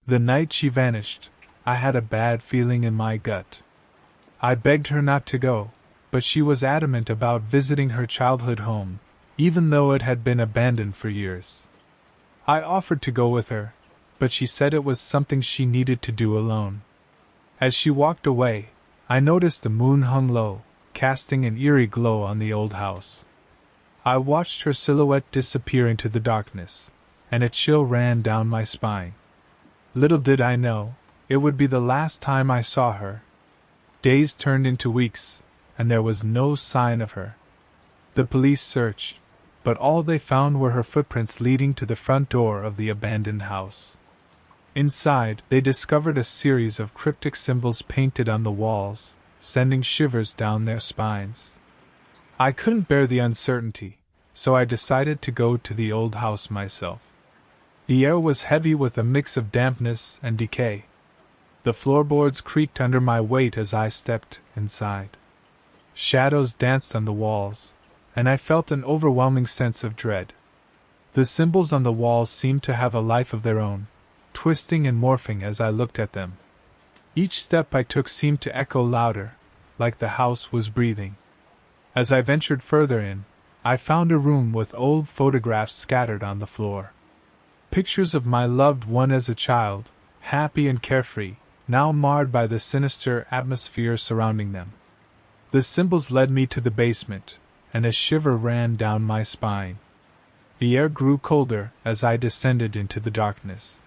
The night she vanished, I had a bad feeling in my gut. I begged her not to go, but she was adamant about visiting her childhood home, even though it had been abandoned for years. I offered to go with her, but she said it was something she needed to do alone. As she walked away, I noticed the moon hung low, casting an eerie glow on the old house. I watched her silhouette disappear into the darkness, and a chill ran down my spine. Little did I know, it would be the last time I saw her. Days turned into weeks, and there was no sign of her. The police searched, but all they found were her footprints leading to the front door of the abandoned house. Inside, they discovered a series of cryptic symbols painted on the walls, sending shivers down their spines. I couldn't bear the uncertainty, so I decided to go to the old house myself. The air was heavy with a mix of dampness and decay. The floorboards creaked under my weight as I stepped inside. Shadows danced on the walls, and I felt an overwhelming sense of dread. The symbols on the walls seemed to have a life of their own, twisting and morphing as I looked at them. Each step I took seemed to echo louder, like the house was breathing. As I ventured further in, I found a room with old photographs scattered on the floor. Pictures of my loved one as a child, happy and carefree, now marred by the sinister atmosphere surrounding them. The symbols led me to the basement, and a shiver ran down my spine. The air grew colder as I descended into the darkness.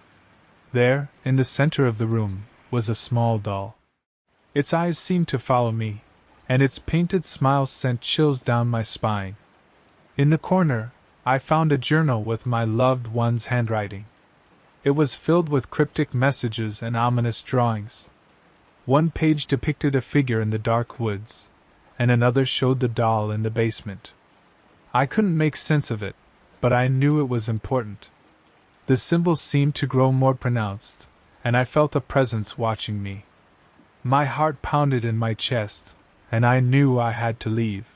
There, in the center of the room, was a small doll. Its eyes seemed to follow me, and its painted smile sent chills down my spine. In the corner, I found a journal with my loved one's handwriting. It was filled with cryptic messages and ominous drawings. One page depicted a figure in the dark woods, and another showed the doll in the basement. I couldn't make sense of it, but I knew it was important. The symbols seemed to grow more pronounced, and I felt a presence watching me. My heart pounded in my chest, and I knew I had to leave.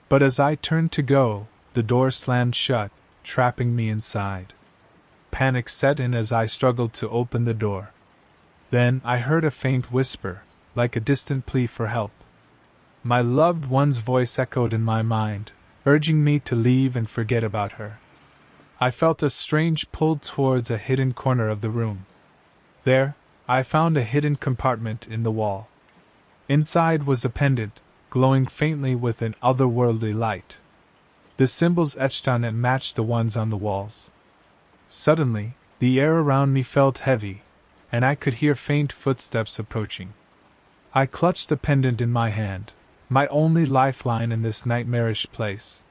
But as I turned to go, the door slammed shut, trapping me inside. Panic set in as I struggled to open the door. Then I heard a faint whisper, like a distant plea for help. My loved one's voice echoed in my mind, urging me to leave and forget about her. I felt a strange pull towards a hidden corner of the room. There, I found a hidden compartment in the wall. Inside was a pendant, glowing faintly with an otherworldly light. The symbols etched on it matched the ones on the walls. Suddenly, the air around me felt heavy, and I could hear faint footsteps approaching. I clutched the pendant in my hand, my only lifeline in this nightmarish place.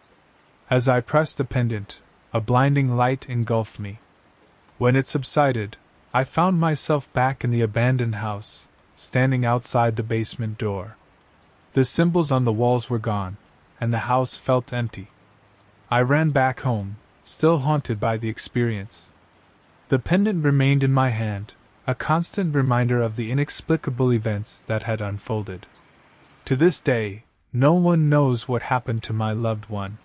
As I pressed the pendant, a blinding light engulfed me. When it subsided, I found myself back in the abandoned house, standing outside the basement door. The symbols on the walls were gone, and the house felt empty. I ran back home, still haunted by the experience. The pendant remained in my hand, a constant reminder of the inexplicable events that had unfolded. To this day, no one knows what happened to my loved one.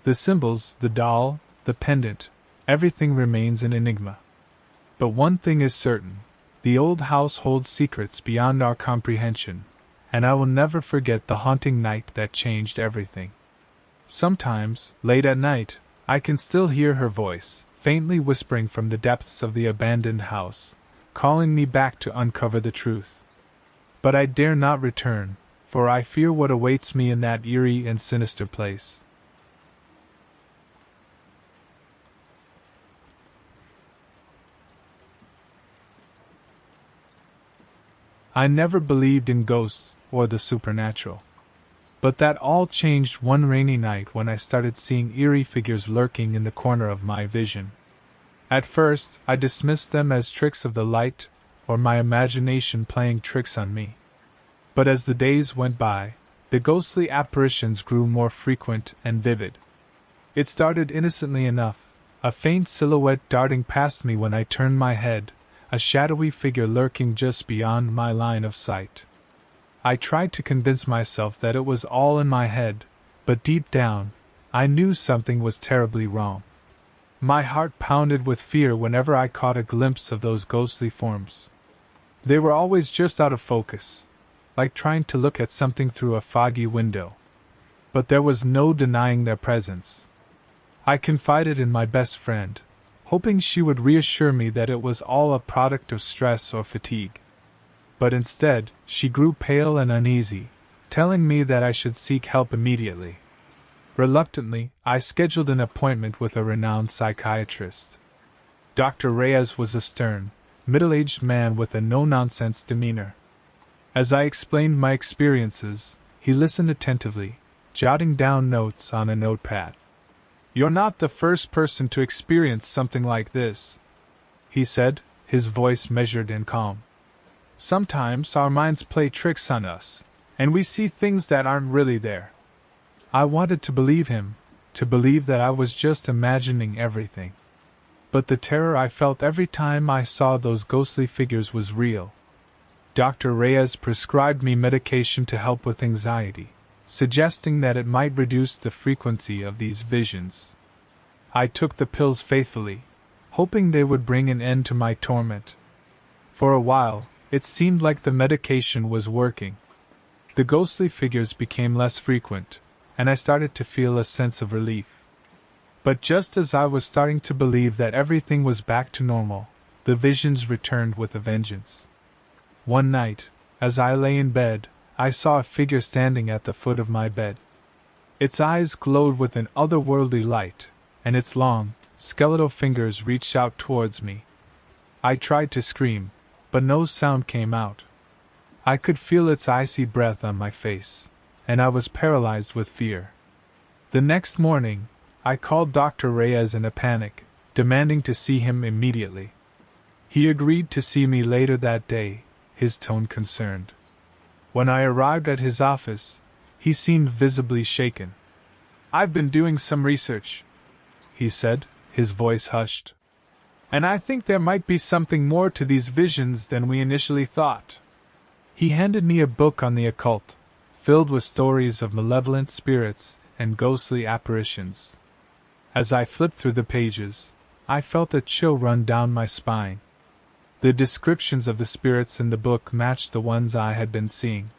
The symbols, the doll, the pendant, everything remains an enigma. But one thing is certain, the old house holds secrets beyond our comprehension, and I will never forget the haunting night that changed everything. Sometimes, late at night, I can still hear her voice, faintly whispering from the depths of the abandoned house, calling me back to uncover the truth. But I dare not return, for I fear what awaits me in that eerie and sinister place. I never believed in ghosts or the supernatural. But that all changed one rainy night when I started seeing eerie figures lurking in the corner of my vision. At first, I dismissed them as tricks of the light, or my imagination playing tricks on me. But as the days went by, the ghostly apparitions grew more frequent and vivid. It started innocently enough, a faint silhouette darting past me when I turned my head, a shadowy figure lurking just beyond my line of sight. I tried to convince myself that it was all in my head, but deep down, I knew something was terribly wrong. My heart pounded with fear whenever I caught a glimpse of those ghostly forms. They were always just out of focus, like trying to look at something through a foggy window. But there was no denying their presence. I confided in my best friend, hoping she would reassure me that it was all a product of stress or fatigue. But instead, she grew pale and uneasy, telling me that I should seek help immediately. Reluctantly, I scheduled an appointment with a renowned psychiatrist. Dr. Reyes was a stern, middle-aged man with a no-nonsense demeanor. As I explained my experiences, he listened attentively, jotting down notes on a notepad. "You're not the first person to experience something like this," he said, his voice measured and calm. "Sometimes our minds play tricks on us, and we see things that aren't really there." I wanted to believe him, to believe that I was just imagining everything. But the terror I felt every time I saw those ghostly figures was real. Dr. Reyes prescribed me medication to help with anxiety, suggesting that it might reduce the frequency of these visions. I took the pills faithfully, hoping they would bring an end to my torment. For a while, it seemed like the medication was working. The ghostly figures became less frequent, and I started to feel a sense of relief. But just as I was starting to believe that everything was back to normal, the visions returned with a vengeance. One night, as I lay in bed, I saw a figure standing at the foot of my bed. Its eyes glowed with an otherworldly light, and its long, skeletal fingers reached out towards me. I tried to scream, but no sound came out. I could feel its icy breath on my face, and I was paralyzed with fear. The next morning, I called Dr. Reyes in a panic, demanding to see him immediately. He agreed to see me later that day, his tone concerned. When I arrived at his office, he seemed visibly shaken. "I've been doing some research," he said, his voice hushed. "And I think there might be something more to these visions than we initially thought." He handed me a book on the occult, filled with stories of malevolent spirits and ghostly apparitions. As I flipped through the pages, I felt a chill run down my spine. The descriptions of the spirits in the book matched the ones I had been seeing.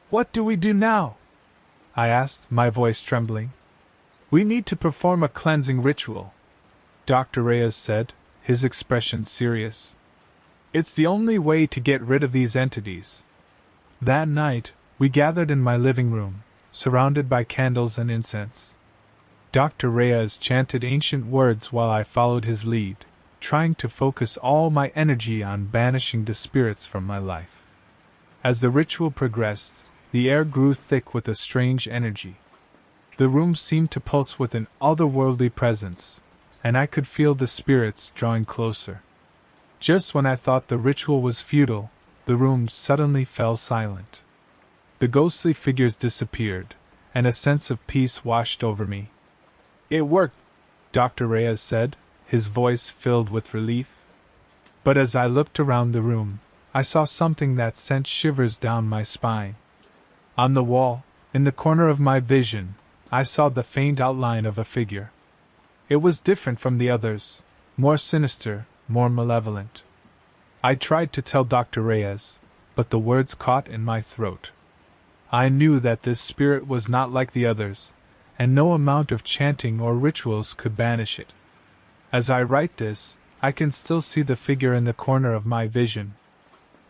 "What do we do now?" I asked, my voice trembling. "We need to perform a cleansing ritual," Dr. Reyes said, his expression serious. "It's the only way to get rid of these entities." That night, we gathered in my living room, surrounded by candles and incense. Dr. Reyes chanted ancient words while I followed his lead, trying to focus all my energy on banishing the spirits from my life. As the ritual progressed, the air grew thick with a strange energy. The room seemed to pulse with an otherworldly presence, and I could feel the spirits drawing closer. Just when I thought the ritual was futile, the room suddenly fell silent. The ghostly figures disappeared, and a sense of peace washed over me. "It worked," Dr. Reyes said, his voice filled with relief. But as I looked around the room, I saw something that sent shivers down my spine. On the wall, in the corner of my vision, I saw the faint outline of a figure. It was different from the others, more sinister, more malevolent. I tried to tell Dr. Reyes, but the words caught in my throat. I knew that this spirit was not like the others, and no amount of chanting or rituals could banish it. As I write this, I can still see the figure in the corner of my vision.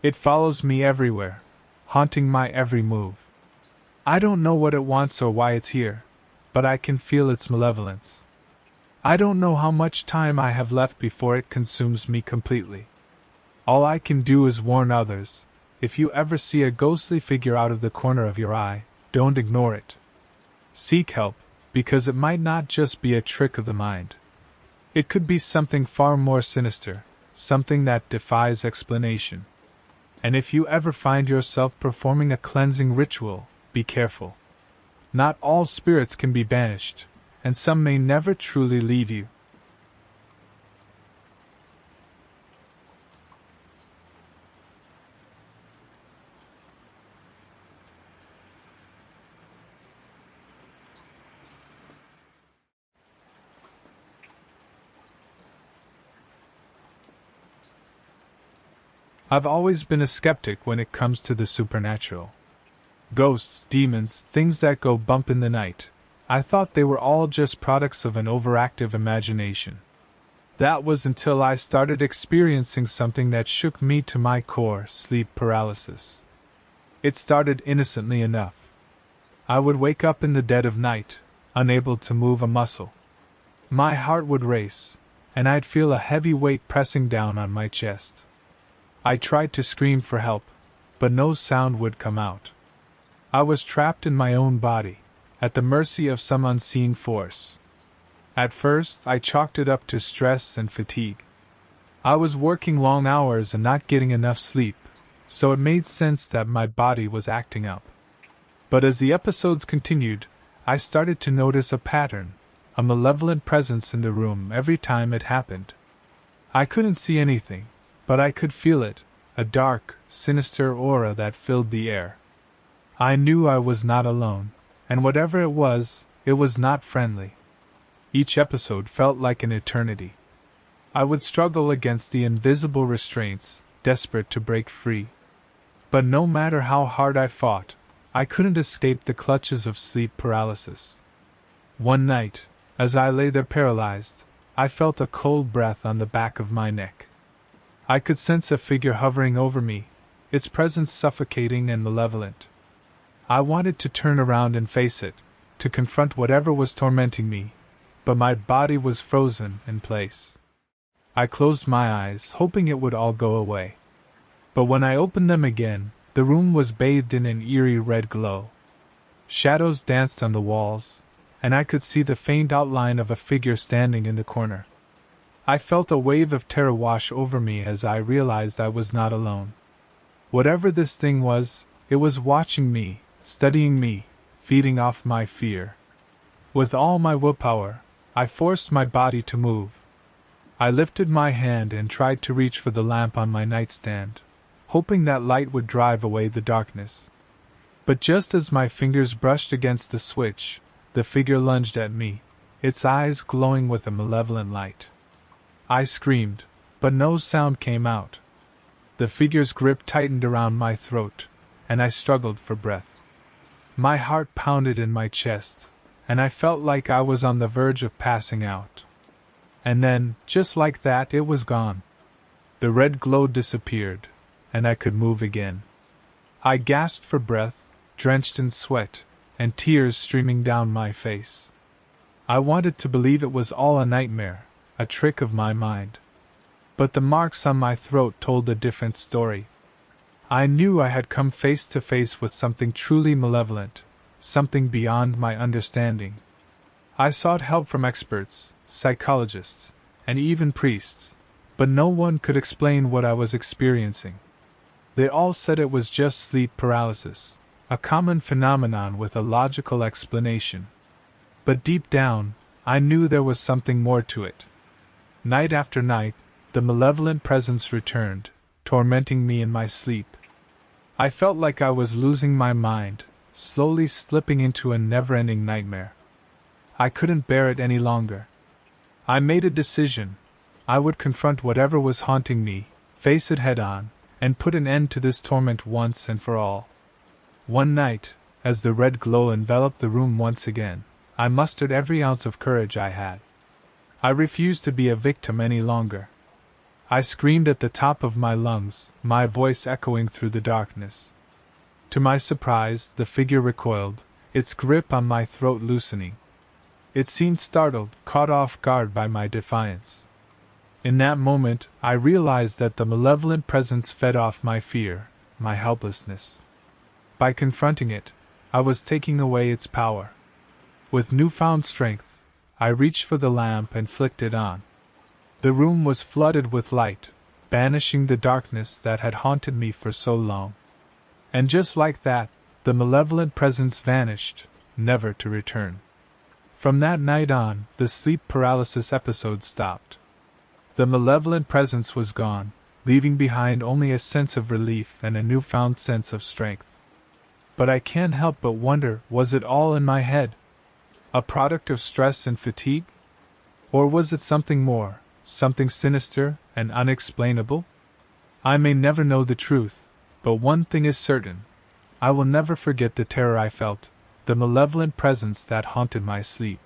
It follows me everywhere, haunting my every move. I don't know what it wants or why it's here, but I can feel its malevolence. I don't know how much time I have left before it consumes me completely. All I can do is warn others. If you ever see a ghostly figure out of the corner of your eye, don't ignore it. Seek help, because it might not just be a trick of the mind. It could be something far more sinister, something that defies explanation. And if you ever find yourself performing a cleansing ritual, be careful. Not all spirits can be banished, and some may never truly leave you. I've always been a skeptic when it comes to the supernatural. Ghosts, demons, things that go bump in the night. I thought they were all just products of an overactive imagination. That was until I started experiencing something that shook me to my core: sleep paralysis. It started innocently enough. I would wake up in the dead of night, unable to move a muscle. My heart would race, and I'd feel a heavy weight pressing down on my chest. I tried to scream for help, but no sound would come out. I was trapped in my own body, at the mercy of some unseen force. At first, I chalked it up to stress and fatigue. I was working long hours and not getting enough sleep, so it made sense that my body was acting up. But as the episodes continued, I started to notice a pattern, a malevolent presence in the room every time it happened. I couldn't see anything, but I could feel it, a dark, sinister aura that filled the air. I knew I was not alone, and whatever it was not friendly. Each episode felt like an eternity. I would struggle against the invisible restraints, desperate to break free. But no matter how hard I fought, I couldn't escape the clutches of sleep paralysis. One night, as I lay there paralyzed, I felt a cold breath on the back of my neck. I could sense a figure hovering over me, its presence suffocating and malevolent. I wanted to turn around and face it, to confront whatever was tormenting me, but my body was frozen in place. I closed my eyes, hoping it would all go away. But when I opened them again, the room was bathed in an eerie red glow. Shadows danced on the walls, and I could see the faint outline of a figure standing in the corner. I felt a wave of terror wash over me as I realized I was not alone. Whatever this thing was, it was watching me, studying me, feeding off my fear. With all my willpower, I forced my body to move. I lifted my hand and tried to reach for the lamp on my nightstand, hoping that light would drive away the darkness. But just as my fingers brushed against the switch, the figure lunged at me, its eyes glowing with a malevolent light. I screamed, but no sound came out. The figure's grip tightened around my throat, and I struggled for breath. My heart pounded in my chest, and I felt like I was on the verge of passing out. And then, just like that, it was gone. The red glow disappeared, and I could move again. I gasped for breath, drenched in sweat, and tears streaming down my face. I wanted to believe it was all a nightmare, a trick of my mind. But the marks on my throat told a different story. I knew I had come face to face with something truly malevolent, something beyond my understanding. I sought help from experts, psychologists, and even priests, but no one could explain what I was experiencing. They all said it was just sleep paralysis, a common phenomenon with a logical explanation. But deep down, I knew there was something more to it. Night after night, the malevolent presence returned, tormenting me in my sleep. I felt like I was losing my mind, slowly slipping into a never-ending nightmare. I couldn't bear it any longer. I made a decision. I would confront whatever was haunting me, face it head-on, and put an end to this torment once and for all. One night, as the red glow enveloped the room once again, I mustered every ounce of courage I had. I refused to be a victim any longer. I screamed at the top of my lungs, my voice echoing through the darkness. To my surprise, the figure recoiled, its grip on my throat loosening. It seemed startled, caught off guard by my defiance. In that moment, I realized that the malevolent presence fed off my fear, my helplessness. By confronting it, I was taking away its power. With newfound strength, I reached for the lamp and flicked it on. The room was flooded with light, banishing the darkness that had haunted me for so long. And just like that, the malevolent presence vanished, never to return. From that night on, the sleep paralysis episodes stopped. The malevolent presence was gone, leaving behind only a sense of relief and a newfound sense of strength. But I can't help but wonder, was it all in my head? A product of stress and fatigue? Or was it something more, something sinister and unexplainable? I may never know the truth, but one thing is certain. I will never forget the terror I felt, the malevolent presence that haunted my sleep.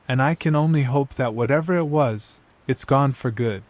And I can only hope that whatever it was, it's gone for good.